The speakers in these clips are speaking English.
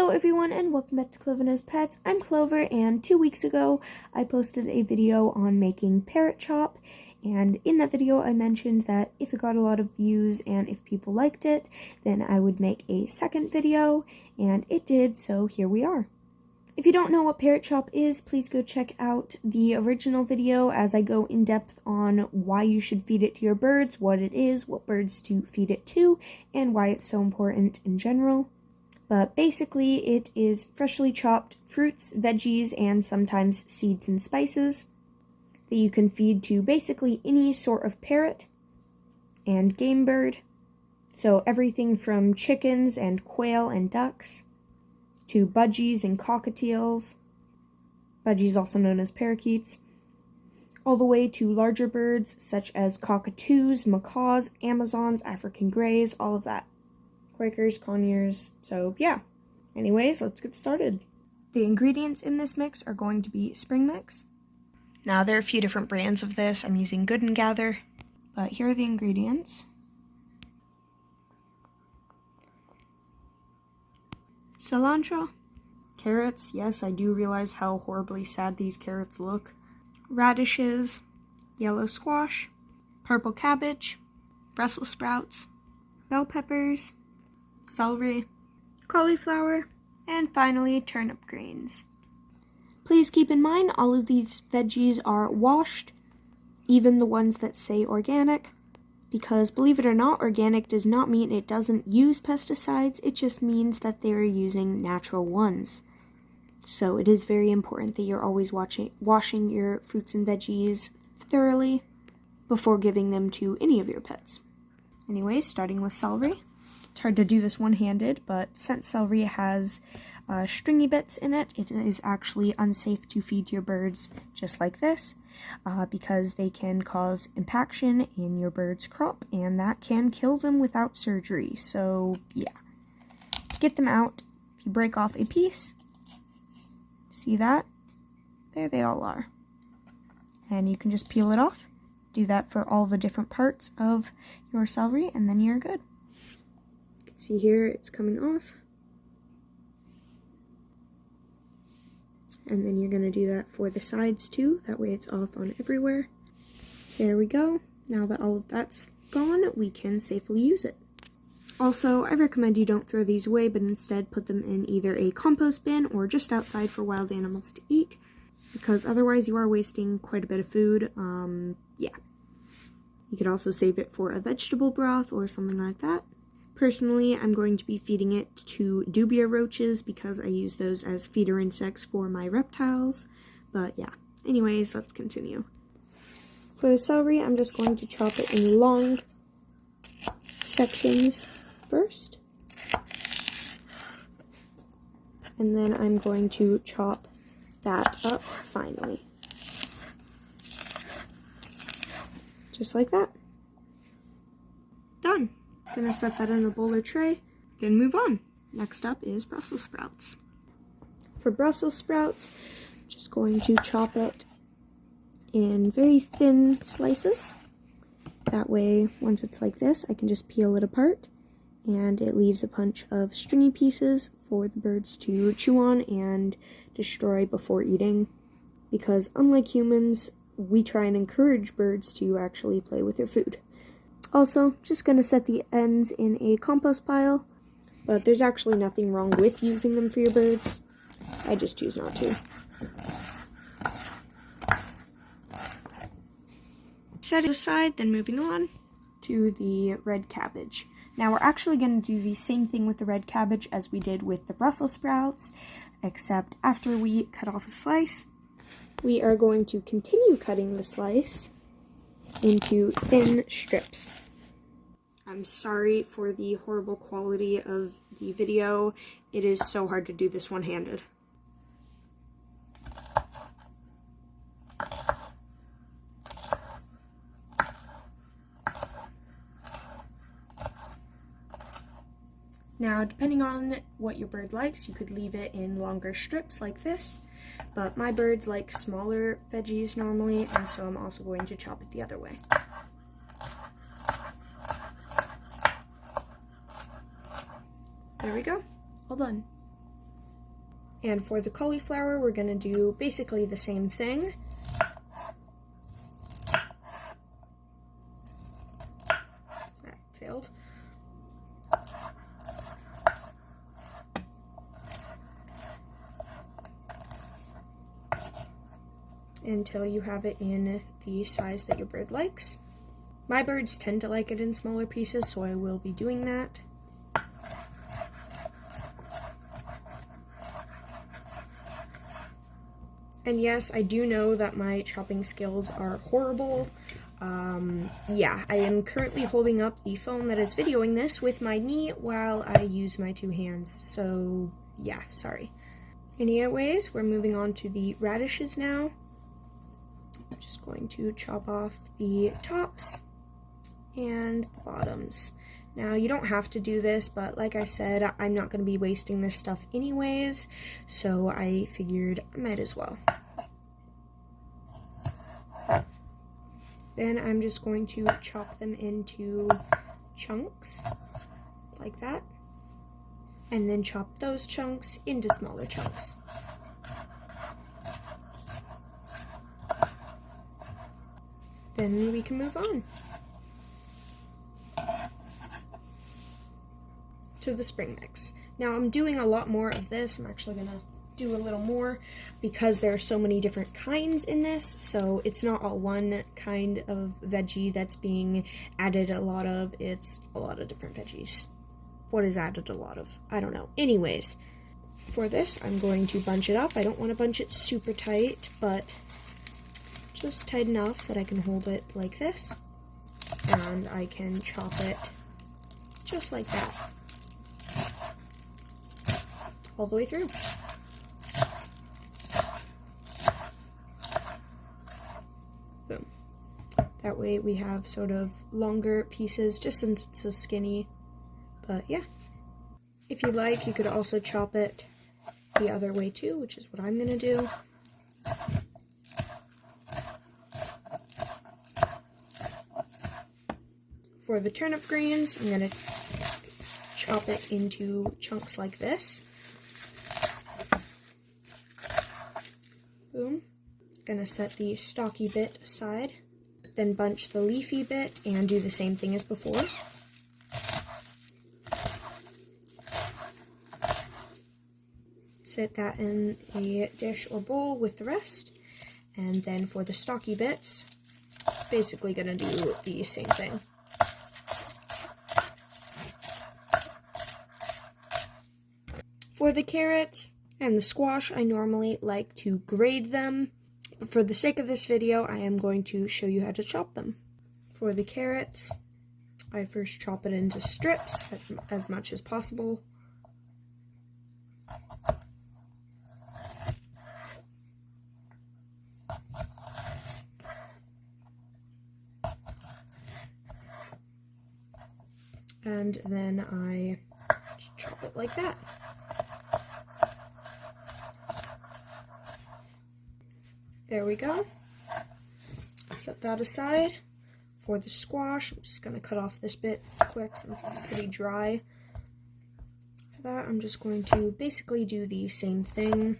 Hello everyone and welcome back to Clover Knows Pets. I'm Clover, and 2 weeks ago I posted a video on making parrot chop, and in that video I mentioned that if it got a lot of views and if people liked it, then I would make a second video, and it did, so here we are. If you don't know what parrot chop is, please go check out the original video as I go in depth on why you should feed it to your birds, what it is, what birds to feed it to, and why it's so important in general. But basically, it is freshly chopped fruits, veggies, and sometimes seeds and spices that you can feed to basically any sort of parrot and game bird. So everything from chickens and quail and ducks to budgies and cockatiels, budgies also known as parakeets, all the way to larger birds such as cockatoos, macaws, Amazons, African greys, all of that. Quakers, conures, so yeah. Anyways, let's get started. The ingredients in this mix are going to be spring mix. Now, there are a few different brands of this. I'm using Good & Gather, but here are the ingredients. Cilantro, carrots, yes, I do realize how horribly sad these carrots look. Radishes, yellow squash, purple cabbage, Brussels sprouts, bell peppers, celery, cauliflower, and finally turnip greens. Please keep in mind all of these veggies are washed, even the ones that say organic, because believe it or not, organic does not mean it doesn't use pesticides, it just means that they're using natural ones. So it is very important that you're always washing your fruits and veggies thoroughly before giving them to any of your pets. Anyways, starting with celery. It's hard to do this one-handed, but since celery has stringy bits in it, it is actually unsafe to feed your birds just like this, because they can cause impaction in your bird's crop, and that can kill them without surgery. So yeah, to get them out, if you break off a piece, see that? There they all are. And you can just peel it off. Do that for all the different parts of your celery, and then you're good. See here, it's coming off. And then you're going to do that for the sides too, that way it's off on everywhere. There we go. Now that all of that's gone, we can safely use it. Also, I recommend you don't throw these away, but instead put them in either a compost bin or just outside for wild animals to eat, because otherwise you are wasting quite a bit of food. Yeah. You could also save it for a vegetable broth or something like that. Personally, I'm going to be feeding it to dubia roaches because I use those as feeder insects for my reptiles. But yeah, anyways, let's continue. For the celery, I'm just going to chop it in long sections first. And then I'm going to chop that up finally. Just like that. Done. Gonna set that in a bowl or tray, then move on. Next up is Brussels sprouts. For Brussels sprouts, just going to chop it in very thin slices. That way, once it's like this, I can just peel it apart, and it leaves a bunch of stringy pieces for the birds to chew on and destroy before eating. Because unlike humans, we try and encourage birds to actually play with their food. Also, just going to set the ends in a compost pile, but there's actually nothing wrong with using them for your birds. I just choose not to. Set it aside, then moving on to the red cabbage. Now we're actually going to do the same thing with the red cabbage as we did with the Brussels sprouts, except after we cut off a slice, we are going to continue cutting the slice into thin strips. I'm sorry for the horrible quality of the video. It is so hard to do this one-handed. Now, depending on what your bird likes, you could leave it in longer strips like this, but my birds like smaller veggies normally, and so I'm also going to chop it the other way. There we go, all done. And for the cauliflower, we're gonna do basically the same thing. That failed. Until you have it in the size that your bird likes. My birds tend to like it in smaller pieces, so I will be doing that. And yes, I do know that my chopping skills are horrible. Yeah, I am currently holding up the phone that is videoing this with my knee while I use my two hands, so yeah, sorry. Anyways, we're moving on to the radishes now. I'm just going to chop off the tops and the bottoms. Now, you don't have to do this, but like I said, I'm not going to be wasting this stuff anyways, so I figured I might as well. Then I'm just going to chop them into chunks, like that, and then chop those chunks into smaller chunks. Then we can move on to the spring mix. Now I'm doing a lot more of this. I'm actually gonna do a little more because there are so many different kinds in this, so it's not all one kind of veggie that's being added a lot of. It's a lot of different veggies. What is added a lot of? I don't know. Anyways, for this I'm going to bunch it up. I don't want to bunch it super tight, but just tight enough that I can hold it like this, and I can chop it just like that, all the way through. Boom. That way we have sort of longer pieces, just since it's so skinny, but yeah. If you like, you could also chop it the other way too, which is what I'm gonna do. For the turnip greens, I'm going to chop it into chunks like this. Boom. Gonna set the stalky bit aside, then bunch the leafy bit and do the same thing as before. Set that in a dish or bowl with the rest, and then for the stalky bits, basically gonna do the same thing. For the carrots and the squash, I normally like to grate them, but for the sake of this video, I am going to show you how to chop them. For the carrots, I first chop it into strips as much as possible. And then I chop it like that. There we go. Set that aside. For the squash, I'm just going to cut off this bit quick since it's pretty dry. For that, I'm just going to basically do the same thing,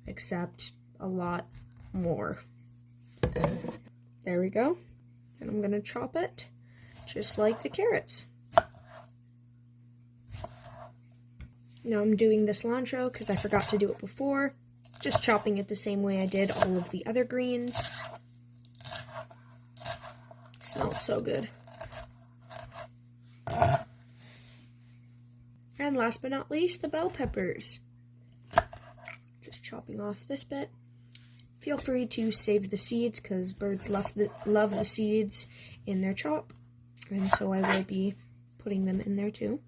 except a lot more. There we go. And I'm going to chop it just like the carrots. Now I'm doing the cilantro because I forgot to do it before. Just chopping it the same way I did all of the other greens. Smells so good. And last but not least, the bell peppers. Just chopping off this bit. Feel free to save the seeds because birds love the seeds in their chop. And so I will be putting them in there too.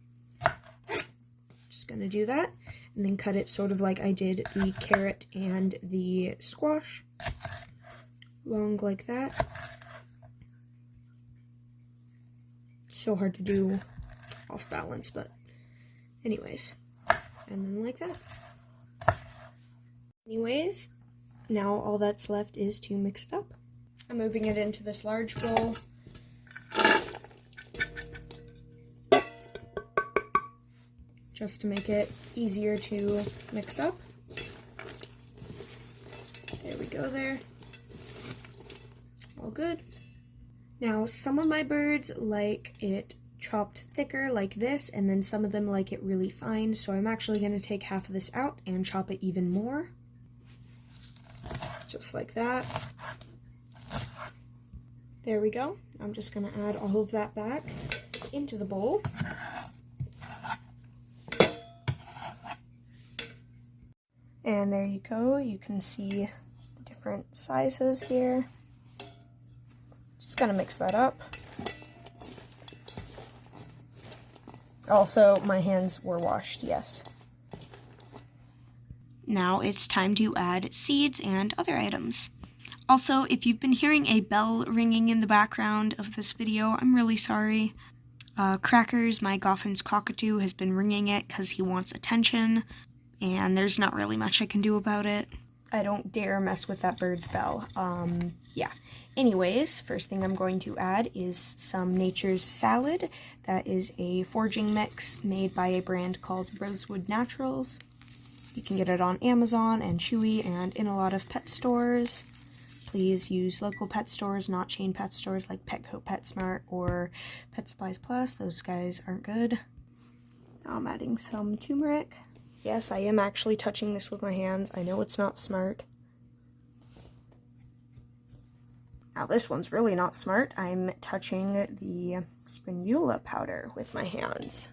Just gonna do that. And then cut it sort of like I did the carrot and the squash. Long like that. So hard to do off balance, but anyways. And then like that. Anyways, now all that's left is to mix it up. I'm moving it into this large bowl. Just to make it easier to mix up. we go there. All good. Now, some of my birds like it chopped thicker like this, and then some of them like it really fine, so I'm actually going to take half of this out and chop it even more. Just like that. There we go. I'm just going to add all of that back into the bowl. And there you go. You can see the different sizes here. Just gonna mix that up. Also, my hands were washed, yes. Now it's time to add seeds and other items. Also, if you've been hearing a bell ringing in the background of this video, I'm really sorry. Crackers, my Goffin's cockatoo, has been ringing it because he wants attention, and there's not really much I can do about it. I don't dare mess with that bird's bell. Yeah. Anyways, first thing I'm going to add is some Nature's Salad. That is a foraging mix made by a brand called Rosewood Naturals. You can get it on Amazon and Chewy and in a lot of pet stores. Please use local pet stores, not chain pet stores like Petco, PetSmart, or Pet Supplies Plus. Those guys aren't good. Now I'm adding some turmeric. Yes, I am actually touching this with my hands. I know it's not smart. Now this one's really not smart. I'm touching the spinula powder with my hands.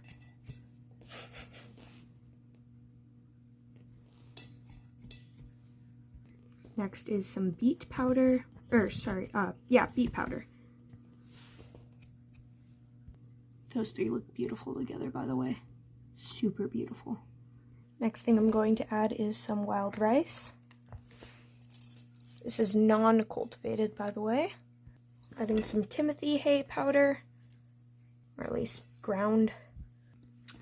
Next is some beet powder, beet powder. Those three look beautiful together, by the way. Super beautiful. Next thing I'm going to add is some wild rice. This is non-cultivated, by the way. Adding some Timothy hay powder, or at least ground.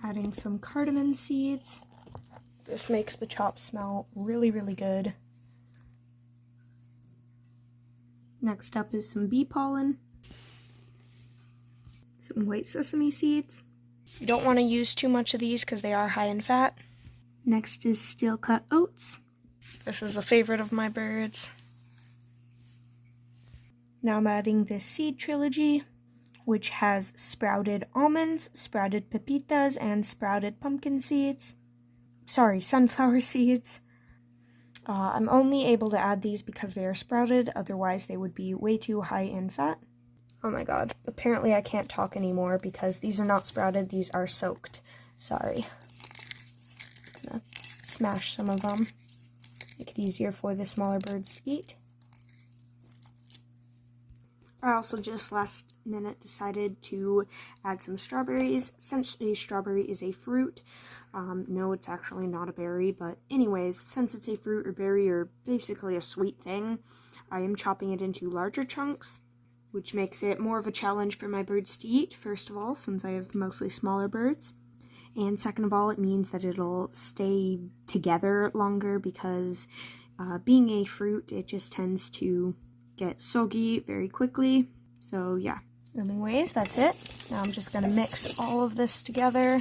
Adding some cardamom seeds. This makes the chop smell really, really good. Next up is some bee pollen. Some white sesame seeds. You don't want to use too much of these because they are high in fat. Next is steel cut oats. This is a favorite of my birds. Now I'm adding this seed trilogy, which has sprouted almonds, sprouted pepitas, and sprouted pumpkin seeds. Sorry, sunflower seeds. I'm only able to add these because they are sprouted, otherwise they would be way too high in fat. Oh my god, apparently I can't talk anymore because these are not sprouted, these are soaked. Sorry. I'm gonna smash some of them, make it easier for the smaller birds to eat. I also just last minute decided to add some strawberries. Since a strawberry is a fruit, no, it's actually not a berry, but anyways, since it's a fruit or berry or basically a sweet thing, I am chopping it into larger chunks, which makes it more of a challenge for my birds to eat, first of all, since I have mostly smaller birds. And second of all, it means that it'll stay together longer because being a fruit, it just tends to get soggy very quickly. So yeah. Anyways, that's it. Now I'm just going to mix all of this together.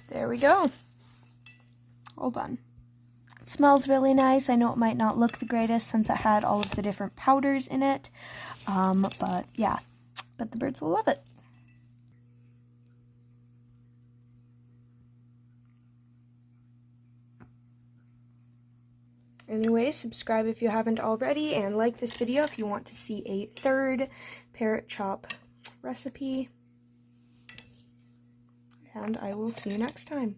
There we go. All done. It smells really nice. I know it might not look the greatest since it had all of the different powders in it, but yeah, but the birds will love it. Anyway, subscribe if you haven't already, and like this video if you want to see a third parrot chop recipe. And I will see you next time.